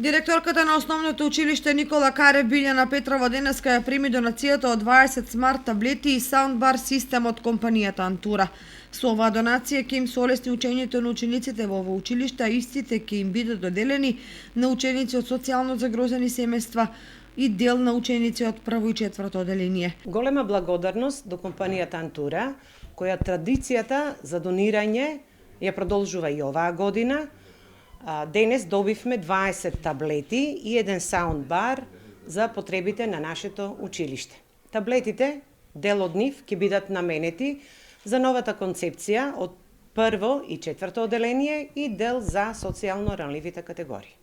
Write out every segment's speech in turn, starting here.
Директорката на Основното училиште Никола Карев Билјана Петрова денеска ја прими донацијата од 20 смарт таблети и саундбар систем од компанијата Антура. Со оваа донација ќе им се олесни учењето на учениците во ово училиште, а истите ќе им бидат доделени на ученици од социјално загрозени семејства и дел на ученици од прво и четврто оделение. Голема благодарност до компанијата Антура, која традицијата за донирање ја продолжува и оваа година. Денес добивме 20 таблети и еден саундбар за потребите на нашето училиште. Таблетите, дел од нив, ќе бидат наменети за новата концепција од прво и четврто оделение и дел за социјално ранливите категории.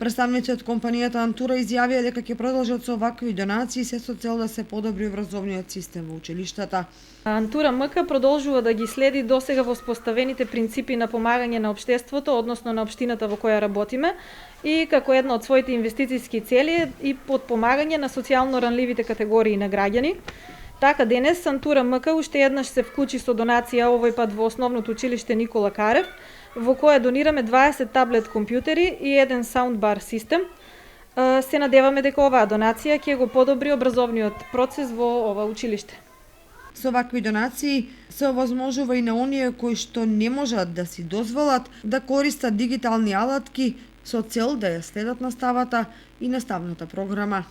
Представници од компанијата Антура изјавија дека ќе продолжат со вакви донации се со цел да се подобри образовниот систем во училиштата. Антура МК продолжува да ги следи досега воспоставените принципи на помагање на општеството, односно на општината во која работиме, и како една од своите инвестицијски цели е и подпомагање на социјално ранливите категории на граѓани. Така денес Антура МК уште еднаш се вклучи со донација овој пат во Основното училиште Никола Карев, во која донираме 20 таблет компјутери и еден саундбар систем. Се надеваме дека оваа донација ќе го подобри образовниот процес во ова училиште. Со вакви донации се овозможува и на оние кои што не можат да си дозволат да користат дигитални алатки со цел да ја следат наставата и наставната програма.